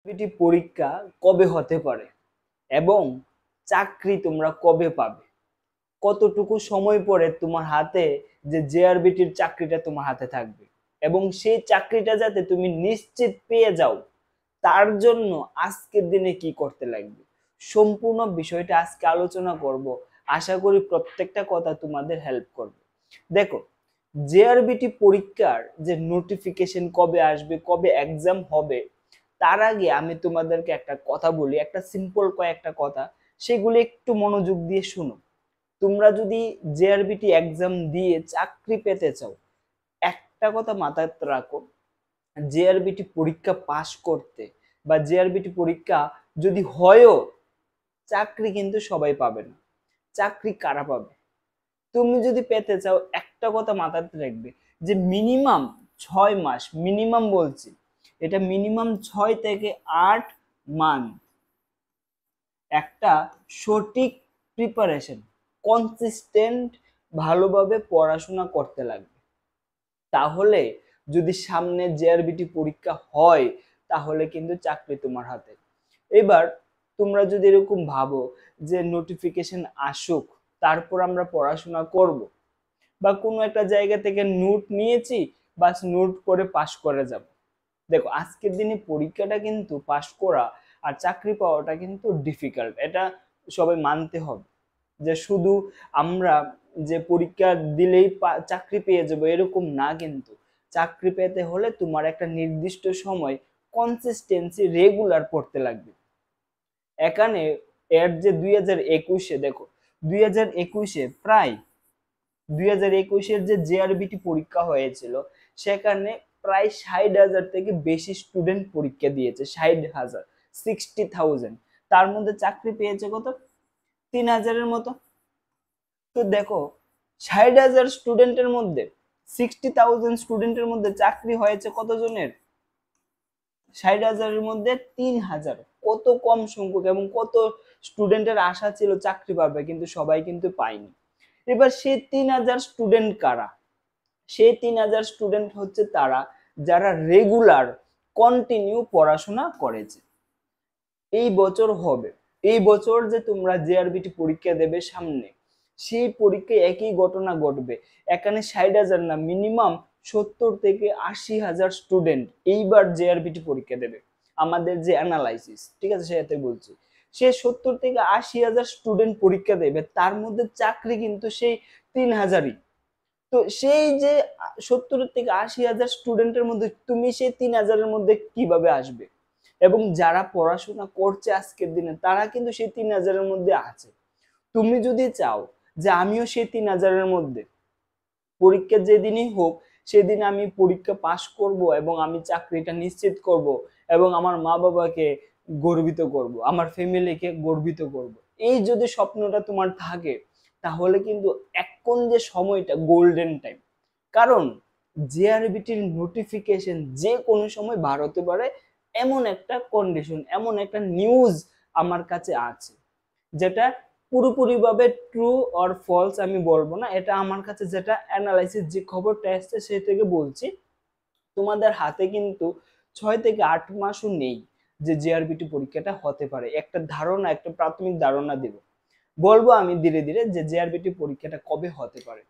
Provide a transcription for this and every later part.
CBT পরীক্ষা কবে হতে পারে এবং চাকরি তোমরা কবে পাবে, কতটুকু সময় পরে তোমার হাতে যে জেআরবিটির চাকরিটা তোমার হাতে থাকবে এবং সেই চাকরিটা যাতে তুমি নিশ্চিত পেয়ে যাও তার জন্য আজকের দিনে কি করতে লাগবে, সম্পূর্ণ বিষয়টা আজকে আলোচনা করব। আশা করি প্রত্যেকটা কথা তোমাদের হেল্প করবে। দেখো, জেআরবিটি পরীক্ষার যে নোটিফিকেশন কবে আসবে, কবে এক্সাম হবে, তার আগে আমি তোমাদেরকে একটা কথা বলি, একটা সিম্পল কয়েকটা কথা, সেগুলি একটু মনোযোগ দিয়ে শুনো। তোমরা যদি জেআরবিটি এক্সাম দিয়ে চাকরি পেতে চাও, একটা কথা মাথায় রাখো, জেআরবিটি পরীক্ষা পাশ করতে বা জেআরবিটি পরীক্ষা যদি হয়ও, চাকরি কিন্তু সবাই পাবে না। চাকরি কারা পাবে? তুমি যদি পেতে চাও, একটা কথা মাথায় রাখবে যে মিনিমাম 6 মাস, মিনিমাম বলছি, এটা মিনিমাম 6 থেকে 8 মান্থ একটা সঠিক প্রিপারেশন, কনসিস্টেন্ট ভালোভাবে পড়াশোনা করতে লাগবে। তাহলে যদি সামনে জেআরবিটি পরীক্ষা হয়, তাহলে কিন্তু চাকরি তোমার হাতে। এবার তোমরা যদি এরকম ভাবো যে নোটিফিকেশন আসুক তারপর আমরা পড়াশোনা করব, বা কোনো একটা জায়গা থেকে নোট নিয়েছি বাস নোট করে পাশ করে যাব, দেখো আজকের দিনে পরীক্ষাটা কিন্তু পাশ করা আর চাকরি পাওয়াটা কিন্তু ডিফিকাল্ট, এটা সবাই মানতে হবে। যে শুধু আমরা যে পরীক্ষা দিলেই চাকরি পেয়ে যাবো এরকম না, কিন্তু চাকরি পেতে হলে তোমার একটা নির্দিষ্ট সময় কনসিস্টেন্সি রেগুলার পড়তে লাগবে। এখানে এর যে 2021-এ, দেখো 2021-এ প্রায় 2021-এর যে জেআরবিটি পরীক্ষা হয়েছিল, সেখানে প্রায় 60,000 থেকে বেশি স্টুডেন্ট পরীক্ষা দিয়েছে, 60,000, 60,000। তার মধ্যে চাকরি পেয়েছে কত? 3,000-এর মতো। তো দেখো, 60,000 স্টুডেন্টের মধ্যে 60,000 স্টুডেন্টের মধ্যে চাকরি হয়েছে কতজনের? 60,000-এর মধ্যে 3,000। কত কম সংখ্যক, এবং কত স্টুডেন্টের আশা ছিল চাকরি পাবে, কিন্তু সবাই কিন্তু পায়নি। এবার সেই 3,000 স্টুডেন্ট কারা? সেই 3,000 স্টুডেন্ট হচ্ছে তারা যারা রেগুলার কন্টিনিউ পড়াশোনা করেছে। এই বছর হবে, এই বছর যে তোমরা জেআরবিটি পরীক্ষা দেবে সামনে, সেই পরীক্ষায় একই ঘটনা ঘটবে। এখানে 60,000 না, মিনিমাম 70 থেকে 80,000 স্টুডেন্ট এইবার জেআরবিটি পরীক্ষা দেবে। আমাদের যে অ্যানালাইসিস, ঠিক আছে, সেটাতে বলছি, সে 70 থেকে 80,000 স্টুডেন্ট পরীক্ষা দেবে, তার মধ্যে চাকরি কিন্তু সেই 3,000-ই। তো সেই যে 70 থেকে 80,000 স্টুডেন্টের মধ্যে তুমি সেই 3,000-এর মধ্যে কিভাবে আসবে? এবং যারা পড়াশোনা করছে আজকের দিনে, তারা কিন্তু সেই 3,000-এর মধ্যে আছে। তুমি যদি চাও যে আমিও সেই 3,000-এর মধ্যে, পরীক্ষা যেদিনই হোক সেদিন আমি পরীক্ষা পাশ করব এবং আমি চাকরিটা নিশ্চিত করব এবং আমার মা বাবাকে গর্বিত করব, আমার ফ্যামিলিকে গর্বিত করব, এই যদি স্বপ্নটা তোমার থাকে, তাহলে কিন্তু এখন যে সময়টা গোল্ডেন টাইম। কারণ জেআরবিটির নোটিফিকেশন যে কোনো সময় বার হতে পারে, এমন একটা কন্ডিশন, এমন একটা নিউজ আমার কাছে আছে, যেটা পুরোপুরিভাবে ট্রু অর ফলস আমি বলবো না, এটা আমার কাছে যেটা অ্যানালাইসিস, যে খবরটা আসছে সেই থেকে বলছি। তোমাদের হাতে কিন্তু 6 থেকে 8 মাসও নেই যে জেআরবিটি পরীক্ষাটা হতে পারে। একটা ধারণা, একটা প্রাথমিক ধারণা দেব, বলবো আমি ধীরে ধীরে যে জেআরবিটি পরীক্ষাটা কবে হতে পারে,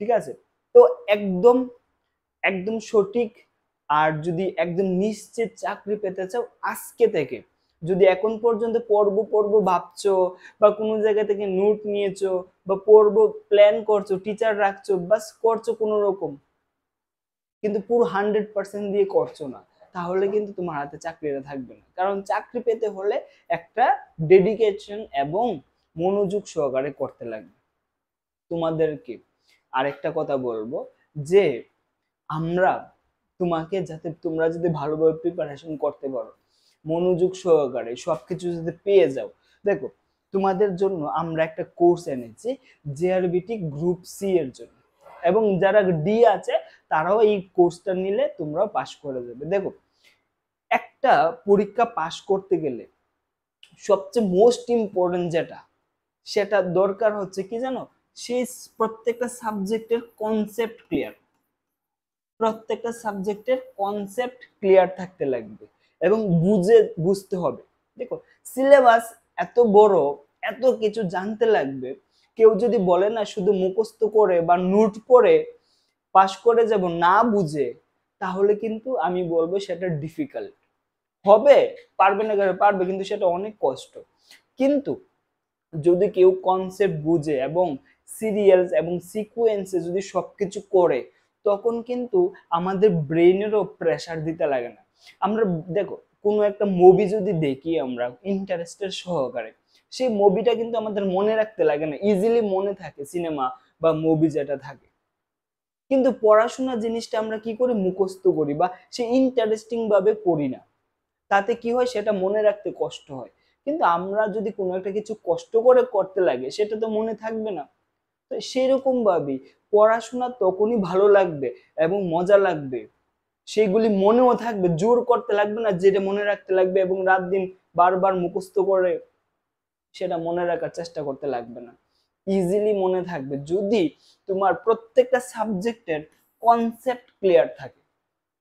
ঠিক আছে? তো একদম একদম সঠিক, আর যদি একদম নিশ্চিত চাকরি পেতে চাও আজকে থেকে, যদি এখন পর্যন্ত পড়বো পড়বো ভাবছো, বা কোনো জায়গা থেকে নোট নিয়েছো, বা পড়বো প্ল্যান করছো, টিচার রাখছো, বাস করছো কোনো রকম, কিন্তু পুরো 100% দিয়ে করছো না, তাহলে কিন্তু তোমার হাতে চাকরিটা থাকবে না। কারণ চাকরি পেতে হলে একটা ডেডিকেশন এবং মনোযোগ সহকারে করতে লাগবে। তোমাদেরকে আরেকটা কথা বলবো, যে আমরা তোমাকে, যাতে তোমরা যদি ভালোভাবে প্রিপারেশন করতে পারো, মনোযোগ সহকারে সবকিছু যদি পেয়ে যাও, দেখো তোমাদের জন্য আমরা একটা কোর্স এনেছি জেআরবিটি গ্রুপ সি এর জন্য, এবং যারা ডি আছে তারাও এই কোর্সটা নিলে তোমরাও পাশ করে যাবে। দেখো, একটা পরীক্ষা পাশ করতে গেলে সবচেয়ে মোস্ট ইম্পর্টেন্ট যেটা, সেটা দরকার হচ্ছে কি জানো? সেই প্রত্যেকটা সাবজেক্টের কনসেপ্ট ক্লিয়ার, প্রত্যেকটা সাবজেক্টের কনসেপ্ট ক্লিয়ার থাকতে লাগবে। এবং বুঝতে হবে। দেখো সিলেবাস এত বড়, এত কিছু জানতে লাগবে। কেউ যদি বলে না শুধু মুখস্থ করে বা নোট করে পাস করে যাব না বুঝে, তাহলে কিন্তু আমি বলবো সেটা ডিফিকাল্ট হবে। পারবে না কেন? পারবে, কিন্তু সেটা অনেক কষ্ট। কিন্তু যদি কেউ কনসেপ্ট বুঝে এবং সিরিয়ালস এবং সিকোয়েন্সে যদি সবকিছু করে, তখন কিন্তু আমাদের ব্রেইনেরও প্রেসার দিতে লাগে না। আমরা দেখো কোনো একটা মুভি যদি দেখি আমরা ইন্টারেস্টের সহকারে, সেই মুভিটা কিন্তু আমাদের মনে রাখতে লাগে না, ইজিলি মনে থাকে সিনেমা বা মুভি যেটা থাকে। কিন্তু পড়াশোনা জিনিসটা আমরা কি করি, মুখস্থ করি বা সে ইন্টারেস্টিং ভাবে করি না। তাতে কি হয়, সেটা মনে রাখতে কষ্ট হয়। কিন্তু আমরা যদি কোনো একটা কিছু কষ্ট করে করতে লাগে, সেটা তো মনে থাকবে না। তো সেরকম ভাবেই পড়াশোনা তখনই ভালো লাগবে এবং মজা লাগবে, সেগুলি মনেও থাকবে, জোর করতে লাগবে না, যেটা মনে রাখতে লাগবে এবং রাত দিন বারবার মুখস্থ করে সেটা মনে রাখার চেষ্টা করতে লাগবে না। ইজিলি মনে থাকবে যদি তোমার প্রত্যেকটা সাবজেক্টের কনসেপ্ট ক্লিয়ার থাকে।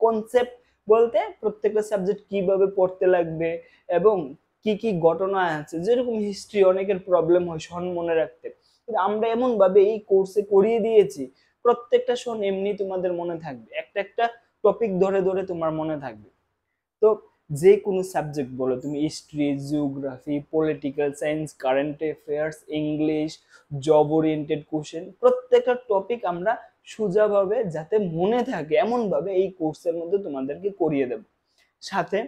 কনসেপ্ট বলতে প্রত্যেকটা সাবজেক্ট কিভাবে পড়তে লাগবে এবং কি কি ঘটনা আছে। যেরকম হিস্ট্রি অনেকের প্রবলেম হয় সন মনে রাখতে, কিন্তু আমরা এমন ভাবে এই কোর্সে করিয়ে দিয়েছি, প্রত্যেকটা সন এমনি তোমাদের মনে থাকবে, একটা একটা টপিক ধরে ধরে তোমার মনে থাকবে। তো যে কোনো সাবজেক্ট বলো তুমি, history, geography, political science, current affairs, English, job oriented question, প্রত্যেকটা টপিক আমরা সোজাভাবে যাতে মনে থাকে এমন ভাবে এই কোর্সের মধ্যে তোমাদেরকে করিয়ে দেব। সাথে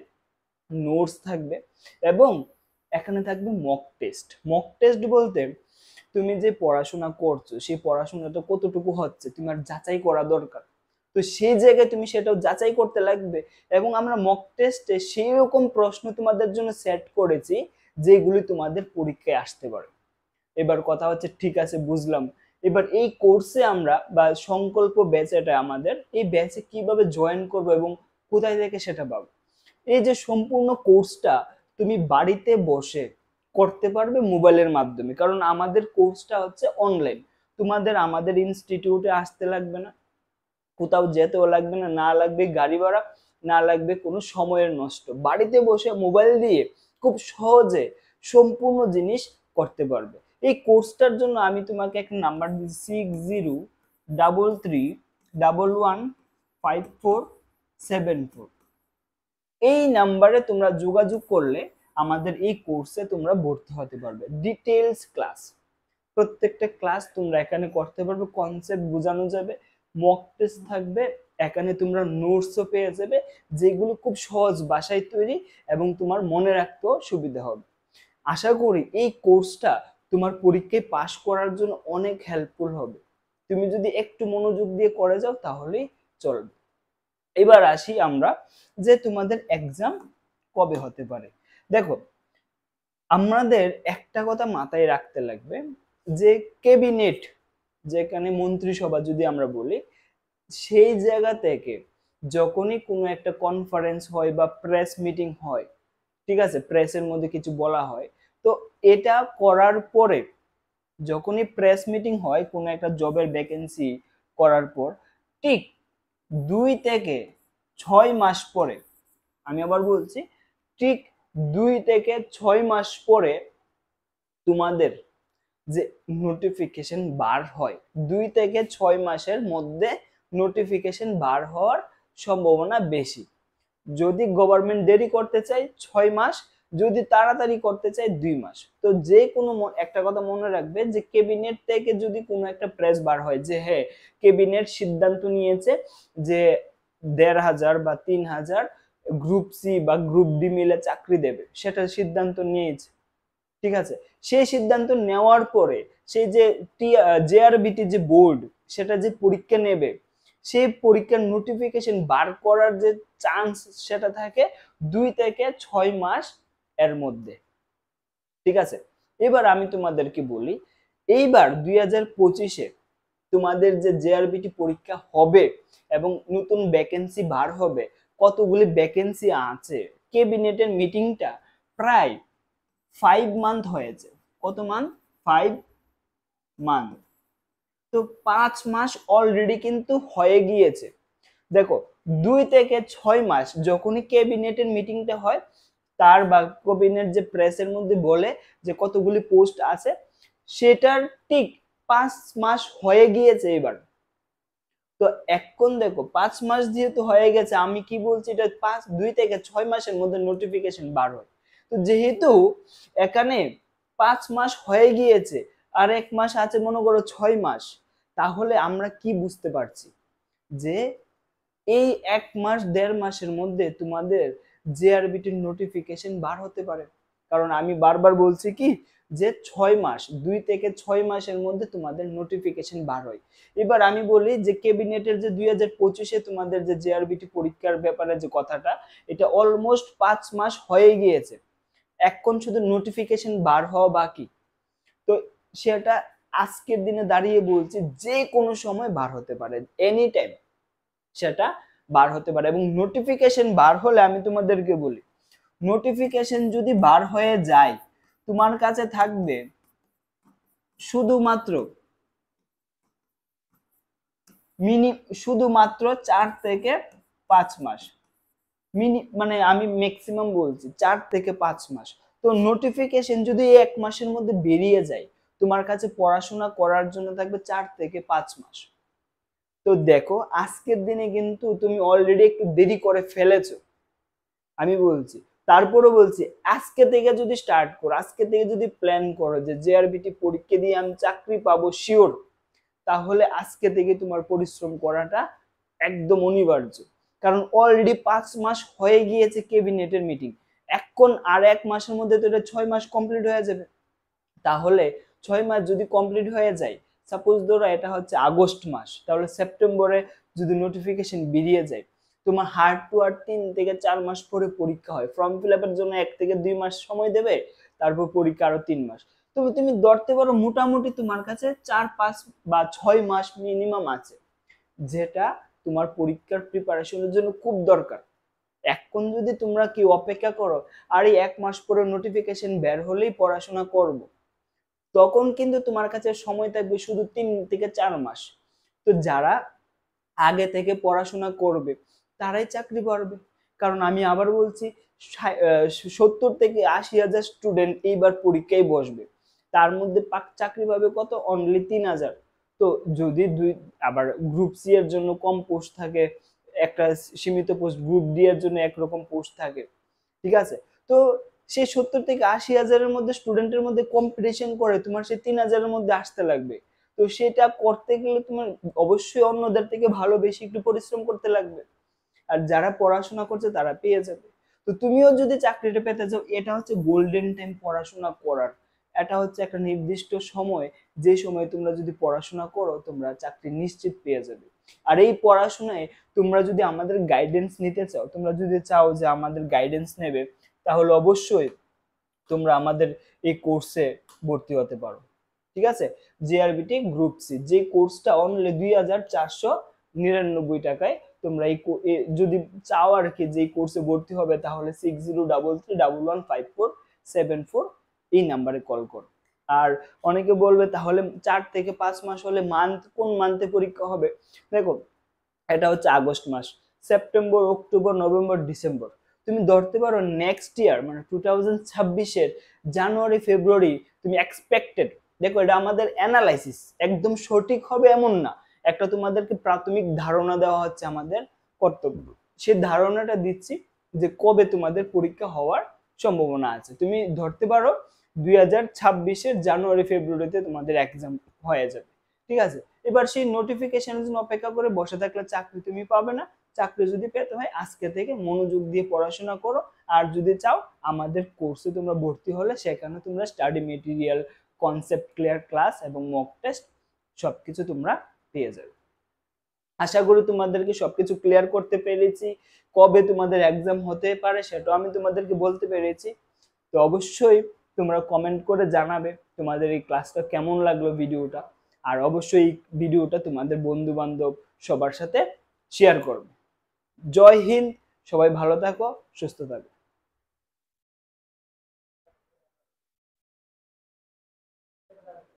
নোটস থাকবে এবং এখানে থাকবে মক টেস্ট। মক টেস্ট বলতে তুমি যে পড়াশোনা করছো সেই পড়াশোনাটা কতটুকু হচ্ছে তোমার যাচাই করা দরকার। তো সেই জায়গায় তুমি সেটাও যাচাই করতে লাগবে এবং আমরা মক টেস্টে সেই রকম প্রশ্ন তোমাদের জন্য সেট করেছি যেগুলি তোমাদের পরীক্ষায় আসতে পারে। এবার কথা হচ্ছে, ঠিক আছে বুঝলাম, এবার এই কোর্সে আমরা বা সংকল্প ব্যাচ, এটা আমাদের এই ব্যাচে কিভাবে জয়েন করবো এবং কোথায় থেকে সেটা পাবো। এই যে সম্পূর্ণ কোর্সটা তুমি বাড়িতে বসে করতে পারবে মোবাইলের মাধ্যমে, কারণ আমাদের কোর্সটা হচ্ছে অনলাইন। তোমাদের আমাদের ইনস্টিটিউটে আসতে লাগবে না, কোথাও যেতেও লাগবে না, না লাগবে গাড়ি ভাড়া, না লাগবে কোনো সময়ের নষ্ট। বাড়িতে বসে মোবাইল দিয়ে খুব সহজে সম্পূর্ণ জিনিস করতে পারবে। এই কোর্সটার জন্য আমি তোমাকে একটা নাম্বার দিচ্ছি, 6033115474। এই নাম্বারে তোমরা যোগাযোগ করলে আমাদের এই কোর্সে তোমরা ভর্তি হতে পারবে। ডিটেলস ক্লাস, প্রত্যেকটা ক্লাস তোমরা এখানে করতে পারবে, কনসেপ্ট বোঝানো যাবে, মক টেস্ট থাকবে, এখানে তোমরা নোটসও পেয়ে যাবে যেগুলো খুব সহজ ভাষায় তৈরি এবং তোমার মনে রাখতেও সুবিধা হবে। আশা করি এই কোর্সটা তোমার পরীক্ষায় পাশ করার জন্য অনেক হেল্পফুল হবে। তুমি যদি একটু মনোযোগ দিয়ে করে যাও তাহলেই চলবে। এবার আসি আমরা যে তোমাদের এক্সাম কবে হতে পারে। দেখো আমাদের একটা কথা মাথায় রাখতে লাগবে যে ক্যাবিনেট, যেখানে মন্ত্রিসভা যদি আমরা বলি, সেই জায়গা থেকে যখনই কোনো একটা কনফারেন্স হয় বা প্রেস মিটিং হয়, ঠিক আছে, প্রেসের মধ্যে কিছু বলা হয়, তো এটা করার পরে যখনই প্রেস মিটিং হয় কোনো একটা জবের ভ্যাকেন্সি করার পর, ঠিক 2 থেকে 6 মাস পরে, আমি আবার বলছি, ঠিক 2 থেকে 6 মাস পরে তোমাদের যে নোটিফিকেশন বার হয়, 2 থেকে 6 মাসের মধ্যে নোটিফিকেশন বার হওয়ার সম্ভাবনা বেশি। যদি গভর্নমেন্ট দেরি করতে চায় 6 মাস, যদি তাড়াতাড়ি করতে চায় 2 মাস। তো যে কোনো একটা কথা মনে রাখবে যে ক্যাবিনেট থেকে যদি কোনো একটা প্রেস বার হয় যে হ্যাঁ ক্যাবিনেট সিদ্ধান্ত নিয়েছে যে 1500 বা 3000 গ্রুপ সি বা গ্রুপ ডি মিলে চাকরি দেবে, সেটা সিদ্ধান্ত নিয়েছে, ঠিক আছে। সেই সিদ্ধান্ত নেওয়ার পরে সেই যে জেআরবিটি যে বোর্ড সেটা যে পরীক্ষা নেবে, সেই পরীক্ষার নোটিফিকেশন বার করার যে চান্স সেটা থাকে 2 থেকে 6 মাস এর মধ্যে, ঠিক আছে। এবার আমি তোমাদেরকে বলি, এইবার 2025-এ তোমাদের যে জেআরবিটি পরীক্ষা হবে এবং নতুন ভ্যাকেন্সি বার হবে, কতগুলি ভ্যাকেন্সি আছে, ক্যাবিনেটের মিটিংটা প্রায় 5 মান্থ হয়েছে। কত মান্থ? 5 মান্থ। তো 5 মাস অলরেডি কিন্তু হয়ে গিয়েছে। দেখো 2 থেকে 6 মাস যখনই ক্যাবিনেটের মিটিংটা হয়, তার বা ক্যাবিনেট যে প্রেসের মধ্যে বলে যে কতগুলি পোস্ট আছে, সেটার ঠিক 5 মাস হয়ে গিয়েছে এবার। তো এখন দেখো 5 মাস যেহেতু হয়ে গেছে, আমি কি বলছি, এটা 2 থেকে 6 মাসের মধ্যে নোটিফিকেশন বার হয়। তো যেহেতু এখানে 5 মাস হয়ে গিয়েছে আর 1 মাস আছে, মনে করো 6 মাস, তাহলে আমরা কি বুঝতে পারছি যে এই 1 মাস 1.5 মাসের মধ্যে তোমাদের জেআরবিটির নোটিফিকেশন বার হতে পারে। কারণ আমি বারবার বলছি কি যে 6 মাস, 2 থেকে 6 মাসের মধ্যে তোমাদের নোটিফিকেশন বার হয়। এবার আমি বলি যে ক্যাবিনেটের যে 2025-এ তোমাদের যে জেআরবিটি পরীক্ষার ব্যাপারে যে কথাটা, এটা অলমোস্ট 5 মাস হয়ে গিয়েছে, এখন শুধু নোটিফিকেশন বার হওয়া বাকি। তো সেটা আজকের দিনে দাঁড়িয়ে বলছি যে কোনো সময় বার হতে পারে, এনি টাইম সেটা বার হতে পারে। এবং নোটিফিকেশন বার হলে আমি তোমাদেরকে বলি, নোটিফিকেশন যদি বার হয়ে যায়, তোমার কাছে থাকবে শুধুমাত্র শুধুমাত্র 4 থেকে 5 মাস, মানে আমি ম্যাক্সিমাম বলছি 4 থেকে 5 মাস। তো নোটিফিকেশন যদি 1 মাসের মধ্যে বেরিয়ে যায়, তোমার কাছে পড়াশোনা করার জন্য থাকবে 4 থেকে 5 মাস। তো দেখো আজকের দিনে কিন্তু তুমি অলরেডি একটু দেরি করে ফেলেছো, আমি বলছি। তারপরে বলছি আজকে থেকে যদি স্টার্ট করো, আজকে থেকে যদি প্ল্যান করো যে জেআরবিটি পরীক্ষা দিয়ে আমি চাকরি পাবো শিওর, তাহলে আজকে থেকে তোমার পরিশ্রম করাটা একদম অনিবার্য। কারণ অলরেডি 5 মাস হয়ে গিয়েছে ক্যাবিনেটের মিটিং, এখন আর 1 মাসের মধ্যে তো এটা 6 মাস কমপ্লিট হয়ে যাবে। তাহলে 6 মাস যদি কমপ্লিট হয়ে যায়, সাপোজ ধরো এটা হচ্ছে আগস্ট মাস, তাহলে সেপ্টেম্বরে যদি নোটিফিকেশন বেরিয়ে যায়, তোমার হার্ড টু হার্ড 3 থেকে 4 মাস পরে পরীক্ষা হয়, ফর্ম ফিল আপের জন্য 1 থেকে 2 মাস সময় দেবে, তারপর পরীক্ষা আরো 3 মাস। তবে তুমি ধরতে পারো মোটামুটি তোমার কাছে 4-5 বা 6 মাস মিনিমাম আছে, যেটা তোমার পরীক্ষার প্রিপারেশনের জন্য খুব দরকার। এখন যদি তোমরা কি অপেক্ষা করো আর এই 1 মাস পরে নোটিফিকেশন বের হলেই পড়াশোনা করব, তখন কিন্তু তোমার কাছে সময় থাকবে শুধু 3 থেকে 4 মাস। তো যারা আগে থেকে পড়াশোনা করবে তারাই চাকরি পাবে। কারণ আমি আবার বলছি 70 থেকে 80,000 স্টুডেন্ট এইবার পরীক্ষায় বসবে, তার মধ্যে চাকরি পাবে কত, অনলি 3,000। তো যদি আবার গ্রুপ সি এর জন্য কম পোস্ট থাকে, একটা সীমিত পোস্ট, গ্রুপ ডি এর জন্য একরকম পোস্ট থাকে, ঠিক আছে। তো সেই 70 থেকে 80,000-এর মধ্যে স্টুডেন্টের মধ্যে কম্পিটিশন করে তোমার সেই 3,000-এর মধ্যে আসতে লাগবে। তো সেটা করতে গেলে তোমার অবশ্যই অন্যদের থেকে ভালো বেশি একটু পরিশ্রম করতে লাগবে। আর যারা পড়াশোনা করছে তারা পেয়ে যাবে। তো তুমিও যদি চাকরিটা পেতে চাও, এটা হচ্ছে গোল্ডেন টাইম পড়াশোনা করার। এটা হচ্ছে একটা নির্দিষ্ট সময়, যে সময় তোমরা যদি পড়াশোনা করো তোমরা চাকরি নিশ্চিত পেয়ে যাবে। আর এই পড়াশোনায় তোমরা যদি আমাদের গাইডেন্স নিতে চাও, তোমরা যদি চাও যে আমাদের গাইডেন্স নেবে, তাহলে অবশ্যই তোমরা আমাদের এই কোর্সে ভর্তি হতে পারো, ঠিক আছে। জেআরবিটি গ্রুপ সি, যে কোর্সটা অনলি 2,499 টাকায় তোমরা যদি চাও আর কি যে কোর্সে ভর্তি হবে, তাহলে 6033115474 এই নাম্বারে কল করো। আর অনেকে বলবে তাহলে 4 থেকে 5 মাস হলে কোন মান্থে পরীক্ষা হবে? দেখো এটা হচ্ছে আগস্ট মাস, সেপ্টেম্বর, অক্টোবর, নভেম্বর, ডিসেম্বর। তুমি ধরতে পারো নেক্সট ইয়ার মানে 2026-এর জানুয়ারি ফেব্রুয়ারি তুমি এক্সপেক্টেড। দেখো এটা আমাদের অ্যানালাইসিস, একদম সঠিক হবে এমন না, একটা তোমাদেরকে প্রাথমিক ধারণা দেওয়া হচ্ছে আমাদের কর্তব্য। সেই ধারণাটা দিচ্ছি যে কবে তোমাদের পরীক্ষা হওয়ার সম্ভাবনা আছে। তুমি ধরতে পারো 2026-এর জানুয়ারি ফেব্রুয়ারিতে তোমাদের এক্সাম হয়ে যাবে, ঠিক আছে। এবার সেই নোটিফিকেশনের জন্য অপেক্ষা করে বসে থাকলে চাকরি তুমি পাবে না। চাকরি যদি পেতে হয় আজকে থেকে মনোযোগ দিয়ে পড়াশোনা করো। আর যদি চাও আমাদের কোর্সে তোমরা ভর্তি হলে সেখানে তোমরা study material, concept clear class এবং মক টেস্ট সবকিছু তোমরা পেয়ে যাবে। আশা করি তোমাদেরকে সবকিছু ক্লিয়ার করতে পেরেছি। কবে তোমাদের এক্সাম হতে পারে সেটাও আমি তোমাদেরকে বলতে পেরেছি। তো অবশ্যই তোমরা কমেন্ট করে জানাবে তোমাদের এই ক্লাসটা কেমন লাগলো, ভিডিওটা। আর অবশ্যই এই ভিডিওটা তোমাদের বন্ধু বান্ধব সবার সাথে শেয়ার করবে। জয় হিন্দ, সবাই ভালো থাকো, সুস্থ থাকো।